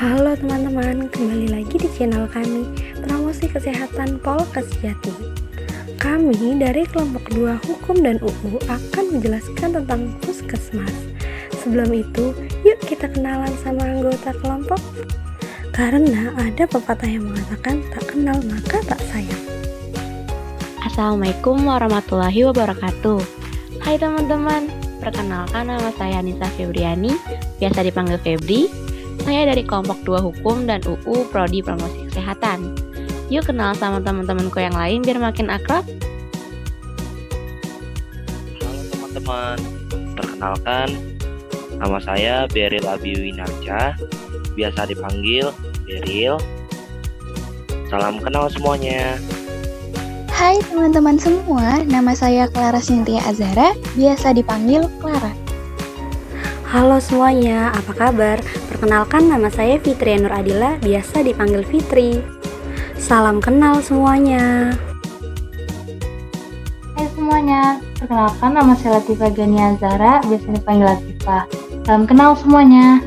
Halo teman-teman, kembali lagi di channel kami, Promosi Kesehatan Polkes Jati. Kami dari kelompok 2 Hukum dan UU akan menjelaskan tentang Puskesmas. Sebelum itu, yuk kita kenalan sama anggota kelompok. Karena ada pepatah yang mengatakan tak kenal maka tak sayang. Assalamualaikum warahmatullahi wabarakatuh. Hai teman-teman, perkenalkan nama saya Nisa Febriani, biasa dipanggil Febri. Saya dari kelompok 2 Hukum dan UU Prodi Promosi Kesehatan. Yuk kenal sama teman-temanku yang lain biar makin akrab. Halo teman-teman, perkenalkan nama saya Beril Abiwinarca, biasa dipanggil Beril. Salam kenal semuanya. Hai teman-teman semua, nama saya Clara Cynthia Azhara, biasa dipanggil Clara. Halo semuanya, apa kabar? Perkenalkan nama saya Fitri Nur Adila, biasa dipanggil Fitri. Salam kenal semuanya. Hai semuanya, perkenalkan nama saya Latifah Gania Zara, biasa dipanggil Latifah. Salam kenal semuanya.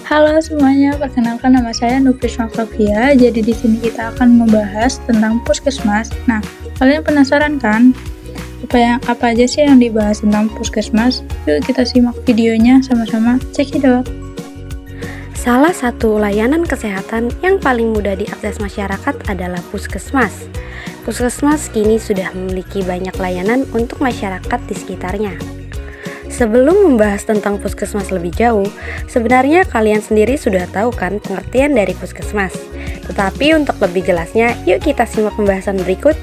Halo semuanya, perkenalkan nama saya Nufrisma Flavia. Jadi di sini kita akan membahas tentang Puskesmas. Nah, kalian penasaran kan? Apa aja sih yang dibahas tentang Puskesmas? Yuk kita simak videonya sama-sama, check it out. Salah satu layanan kesehatan yang paling mudah diakses masyarakat adalah Puskesmas. Puskesmas kini sudah memiliki banyak layanan untuk masyarakat di sekitarnya. Sebelum membahas tentang Puskesmas lebih jauh, sebenarnya kalian sendiri sudah tahu kan pengertian dari Puskesmas. Tetapi untuk lebih jelasnya, yuk kita simak pembahasan berikut.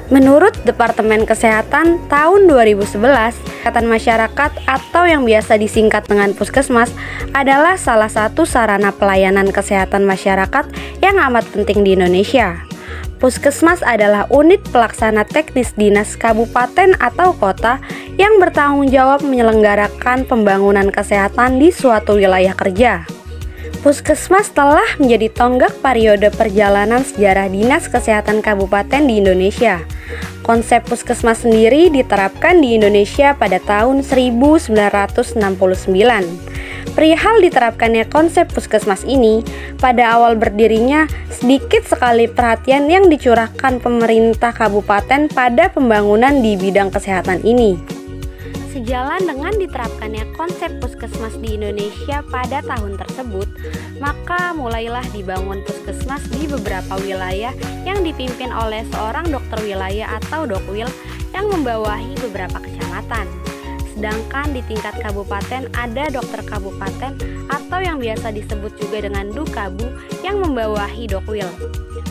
Menurut Departemen Kesehatan tahun 2011, kesehatan masyarakat atau yang biasa disingkat dengan Puskesmas adalah salah satu sarana pelayanan kesehatan masyarakat yang amat penting di Indonesia. Puskesmas adalah unit pelaksana teknis dinas kabupaten atau kota yang bertanggung jawab menyelenggarakan pembangunan kesehatan di suatu wilayah kerja. Puskesmas telah menjadi tonggak periode perjalanan sejarah Dinas Kesehatan Kabupaten di Indonesia. Konsep Puskesmas sendiri diterapkan di Indonesia pada tahun 1969. Perihal diterapkannya konsep Puskesmas ini, pada awal berdirinya sedikit sekali perhatian yang dicurahkan pemerintah kabupaten pada pembangunan di bidang kesehatan ini. Sejalan dengan diterapkannya konsep Puskesmas di Indonesia pada tahun tersebut, maka mulailah dibangun Puskesmas di beberapa wilayah yang dipimpin oleh seorang dokter wilayah atau dokwil yang membawahi beberapa kecamatan. Sedangkan di tingkat kabupaten ada dokter kabupaten atau yang biasa disebut juga dengan Dukabu yang membawahi dokwil.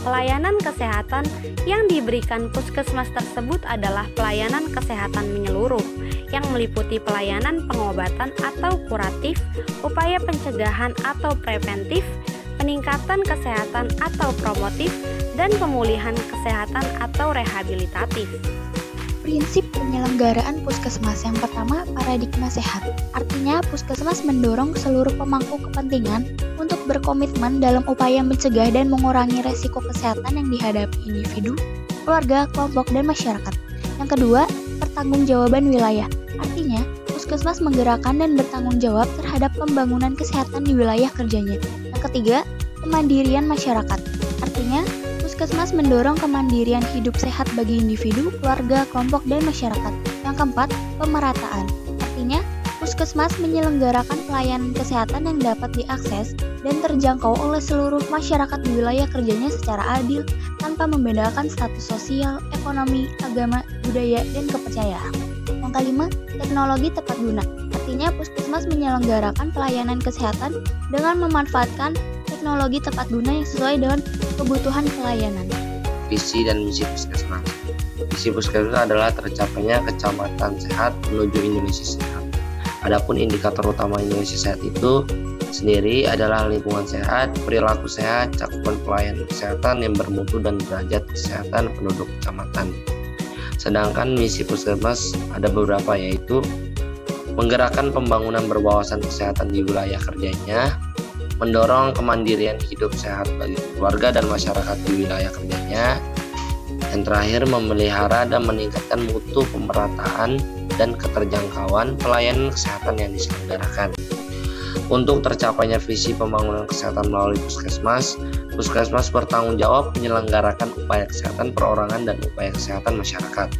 Pelayanan kesehatan yang diberikan Puskesmas tersebut adalah pelayanan kesehatan menyeluruh yang meliputi pelayanan pengobatan atau kuratif, upaya pencegahan atau preventif, peningkatan kesehatan atau promotif, dan pemulihan kesehatan atau rehabilitatif. Prinsip penyelenggaraan Puskesmas yang pertama, paradigma sehat. Artinya, Puskesmas mendorong seluruh pemangku kepentingan untuk berkomitmen dalam upaya mencegah dan mengurangi resiko kesehatan yang dihadapi individu, keluarga, kelompok, dan masyarakat. Yang kedua, pertanggungjawaban wilayah. Artinya, Puskesmas menggerakkan dan bertanggung jawab terhadap pembangunan kesehatan di wilayah kerjanya. Yang ketiga, kemandirian masyarakat. Artinya, Puskesmas mendorong kemandirian hidup sehat bagi individu, keluarga, kelompok, dan masyarakat. Yang keempat, pemerataan. Artinya, Puskesmas menyelenggarakan pelayanan kesehatan yang dapat diakses dan terjangkau oleh seluruh masyarakat di wilayah kerjanya secara adil tanpa membedakan status sosial, ekonomi, agama, budaya, dan kepercayaan. Yang kelima, teknologi tepat guna. Artinya, Puskesmas menyelenggarakan pelayanan kesehatan dengan memanfaatkan teknologi tepat guna yang sesuai dengan kebutuhan pelayanan. Visi dan misi Puskesmas. Visi Puskesmas adalah tercapainya kecamatan sehat menuju Indonesia sehat. Adapun indikator utama Indonesia sehat itu sendiri adalah lingkungan sehat, perilaku sehat, cakupan pelayanan kesehatan yang bermutu dan derajat kesehatan penduduk kecamatan. Sedangkan misi Puskesmas ada beberapa, yaitu menggerakkan pembangunan berwawasan kesehatan di wilayah kerjanya, mendorong kemandirian hidup sehat bagi keluarga dan masyarakat di wilayah kerjanya, yang terakhir memelihara dan meningkatkan mutu pemerataan dan keterjangkauan pelayanan kesehatan yang diselenggarakan. Untuk tercapainya visi pembangunan kesehatan melalui Puskesmas, Puskesmas bertanggung jawab menyelenggarakan upaya kesehatan perorangan dan upaya kesehatan masyarakat.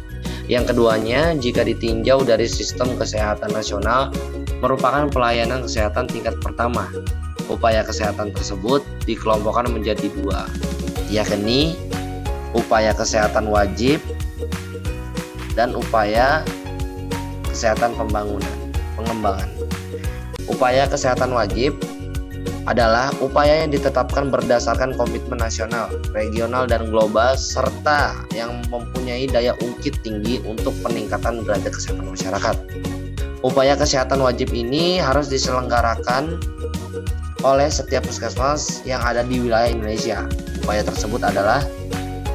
Yang keduanya, jika ditinjau dari sistem kesehatan nasional, merupakan pelayanan kesehatan tingkat pertama. Upaya kesehatan tersebut dikelompokkan menjadi dua, yakni upaya kesehatan wajib dan upaya kesehatan pengembangan. Upaya kesehatan wajib adalah upaya yang ditetapkan berdasarkan komitmen nasional, regional, dan global serta yang mempunyai daya ungkit tinggi untuk peningkatan derajat kesehatan masyarakat. Upaya kesehatan wajib ini harus diselenggarakan oleh setiap puskesmas yang ada di wilayah Indonesia. Upaya tersebut adalah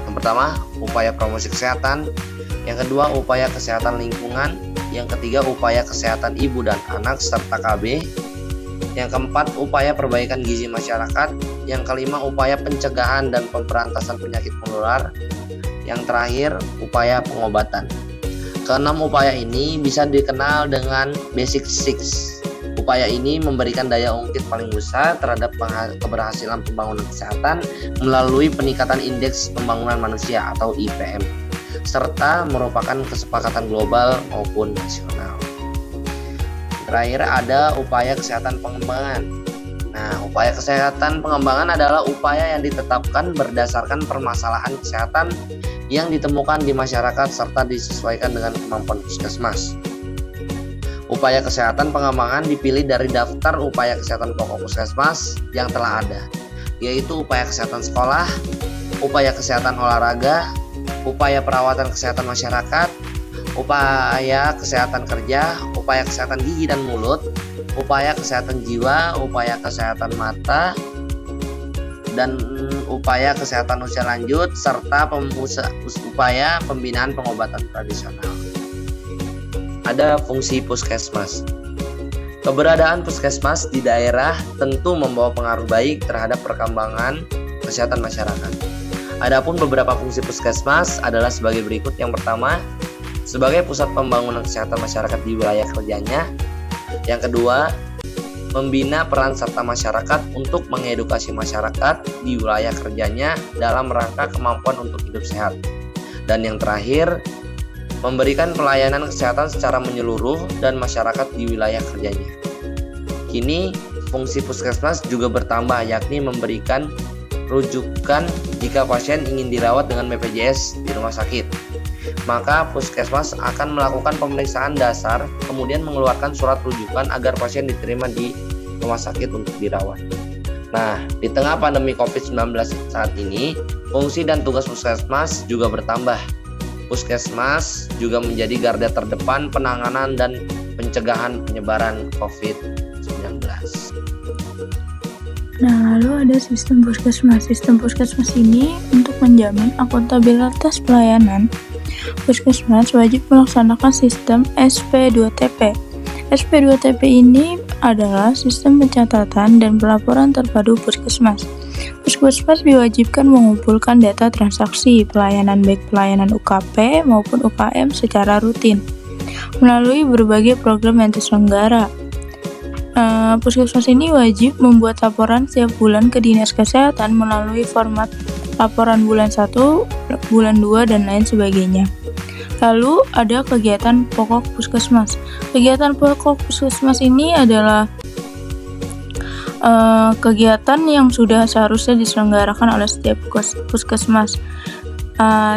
yang pertama, upaya promosi kesehatan, yang kedua, upaya kesehatan lingkungan, yang ketiga, upaya kesehatan ibu dan anak serta KB, yang keempat, upaya perbaikan gizi masyarakat, yang kelima, upaya pencegahan dan pemberantasan penyakit menular, yang terakhir, upaya pengobatan. Keenam upaya ini bisa dikenal dengan Basic Six. Upaya ini memberikan daya ungkit paling besar terhadap keberhasilan pembangunan kesehatan melalui peningkatan indeks pembangunan manusia atau IPM, serta merupakan kesepakatan global maupun nasional. Terakhir ada upaya kesehatan pengembangan. Nah, upaya kesehatan pengembangan adalah upaya yang ditetapkan berdasarkan permasalahan kesehatan yang ditemukan di masyarakat serta disesuaikan dengan kemampuan puskesmas. Upaya kesehatan pengembangan dipilih dari daftar upaya kesehatan pokok puskesmas yang telah ada, yaitu upaya kesehatan sekolah, upaya kesehatan olahraga, upaya perawatan kesehatan masyarakat, upaya kesehatan kerja, upaya kesehatan gigi dan mulut, upaya kesehatan jiwa, upaya kesehatan mata, dan upaya kesehatan usia lanjut, serta upaya pembinaan pengobatan tradisional. Ada fungsi puskesmas. Keberadaan puskesmas di daerah tentu membawa pengaruh baik terhadap perkembangan kesehatan masyarakat. Adapun beberapa fungsi puskesmas adalah sebagai berikut. Yang pertama, sebagai pusat pembangunan kesehatan masyarakat di wilayah kerjanya. Yang kedua, membina peran serta masyarakat untuk mengedukasi masyarakat di wilayah kerjanya dalam rangka kemampuan untuk hidup sehat. Dan yang terakhir, memberikan pelayanan kesehatan secara menyeluruh dan masyarakat di wilayah kerjanya. Kini, fungsi puskesmas juga bertambah, yakni memberikan rujukan jika pasien ingin dirawat dengan BPJS di rumah sakit. Maka puskesmas akan melakukan pemeriksaan dasar, kemudian mengeluarkan surat rujukan agar pasien diterima di rumah sakit untuk dirawat. Nah, di tengah pandemi COVID-19 saat ini, fungsi dan tugas puskesmas juga bertambah. Puskesmas juga menjadi garda terdepan penanganan dan pencegahan penyebaran COVID-19. Nah, lalu ada sistem puskesmas. Sistem puskesmas ini untuk menjamin akuntabilitas pelayanan. Puskesmas wajib melaksanakan sistem SP2TP. SP2TP ini adalah sistem pencatatan dan pelaporan terpadu puskesmas. Puskesmas diwajibkan mengumpulkan data transaksi pelayanan baik pelayanan UKP maupun UKM secara rutin melalui berbagai program yang terselenggara. Puskesmas ini wajib membuat laporan setiap bulan ke Dinas Kesehatan melalui format laporan bulan 1, bulan 2, dan lain sebagainya. Lalu ada kegiatan pokok puskesmas. Kegiatan pokok puskesmas ini adalah kegiatan yang sudah seharusnya diselenggarakan oleh setiap puskesmas,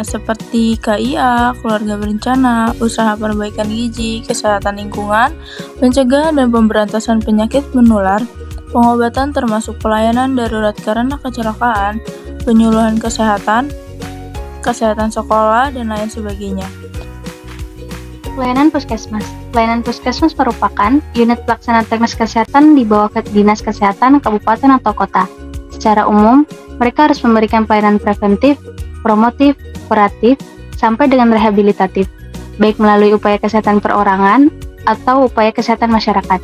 seperti KIA, keluarga berencana, usaha perbaikan gizi, kesehatan lingkungan, pencegahan dan pemberantasan penyakit menular, pengobatan termasuk pelayanan darurat karena kecelakaan, penyuluhan kesehatan sekolah, dan lain sebagainya. Pelayanan Puskesmas. Pelayanan Puskesmas merupakan unit pelaksana teknis kesehatan di bawah Dinas Kesehatan Kabupaten atau Kota. Secara umum, mereka harus memberikan pelayanan preventif, promotif, kuratif, sampai dengan rehabilitatif, baik melalui upaya kesehatan perorangan atau upaya kesehatan masyarakat.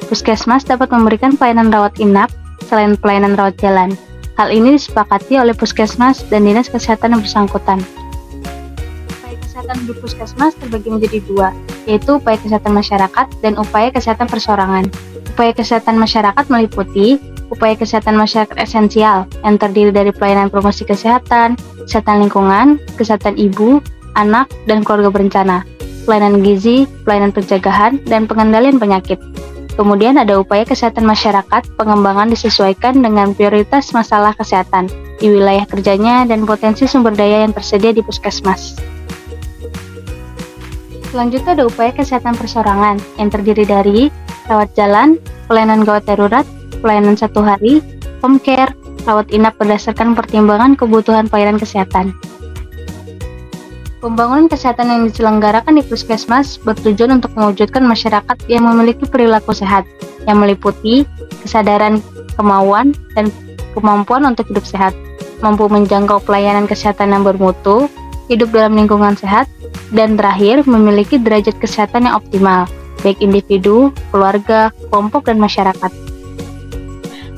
Puskesmas dapat memberikan pelayanan rawat inap selain pelayanan rawat jalan. Hal ini disepakati oleh Puskesmas dan Dinas Kesehatan yang bersangkutan. Kesehatan di Puskesmas terbagi menjadi dua, yaitu upaya kesehatan masyarakat dan upaya kesehatan perseorangan. Upaya kesehatan masyarakat meliputi upaya kesehatan masyarakat esensial yang terdiri dari pelayanan promosi kesehatan, kesehatan lingkungan, kesehatan ibu, anak, dan keluarga berencana, pelayanan gizi, pelayanan pencegahan, dan pengendalian penyakit. Kemudian ada upaya kesehatan masyarakat, pengembangan disesuaikan dengan prioritas masalah kesehatan di wilayah kerjanya dan potensi sumber daya yang tersedia di puskesmas. Selanjutnya ada upaya kesehatan persorangan yang terdiri dari rawat jalan, pelayanan gawat darurat, pelayanan 1 hari, home care, rawat inap berdasarkan pertimbangan kebutuhan pelayanan kesehatan. Pembangunan kesehatan yang diselenggarakan di puskesmas bertujuan untuk mewujudkan masyarakat yang memiliki perilaku sehat, yang meliputi kesadaran, kemauan, dan kemampuan untuk hidup sehat, mampu menjangkau pelayanan kesehatan yang bermutu, hidup dalam lingkungan sehat, dan terakhir memiliki derajat kesehatan yang optimal, baik individu, keluarga, kelompok, dan masyarakat.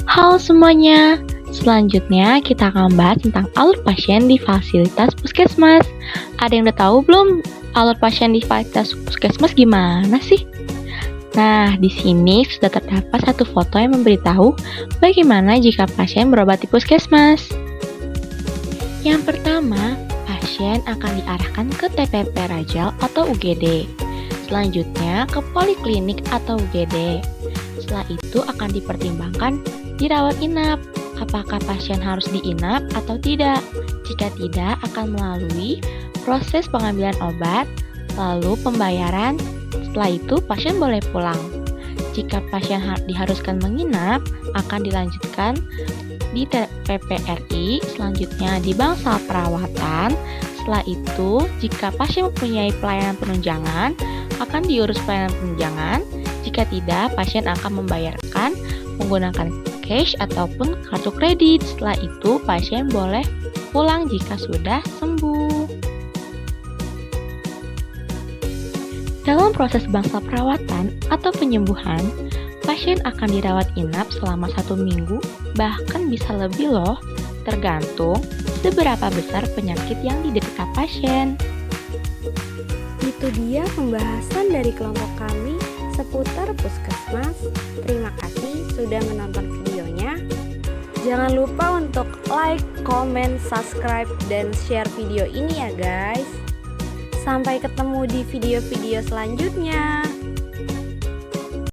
Halo semuanya, selanjutnya kita akan bahas tentang alur pasien di fasilitas puskesmas. Ada yang udah tahu belum alur pasien di fasilitas puskesmas gimana sih? Nah, di sini sudah terdapat satu foto yang memberitahu bagaimana jika pasien berobat di puskesmas. Yang pertama, pasien akan diarahkan ke TPP Rajal atau UGD. Selanjutnya ke poliklinik atau UGD. Setelah itu akan dipertimbangkan dirawat inap. Apakah pasien harus diinap atau tidak? Jika tidak, akan melalui proses pengambilan obat, lalu pembayaran. Setelah itu, pasien boleh pulang. Jika pasien diharuskan menginap, akan dilanjutkan di TPPRI, selanjutnya di bangsal perawatan. Setelah itu, jika pasien mempunyai pelayanan penunjangan, akan diurus pelayanan penunjangan. Jika tidak, pasien akan membayarkan menggunakan cash ataupun kartu kredit. Setelah itu, pasien boleh pulang jika sudah sembuh. Dalam proses bangsal perawatan atau penyembuhan, pasien akan dirawat inap selama 1 minggu, bahkan bisa lebih loh, tergantung seberapa besar penyakit yang diderita pasien. Itu dia pembahasan dari kelompok kami seputar puskesmas. Terima kasih sudah menonton videonya. Jangan lupa untuk like, comment, subscribe, dan share video ini ya guys. Sampai ketemu di video-video selanjutnya.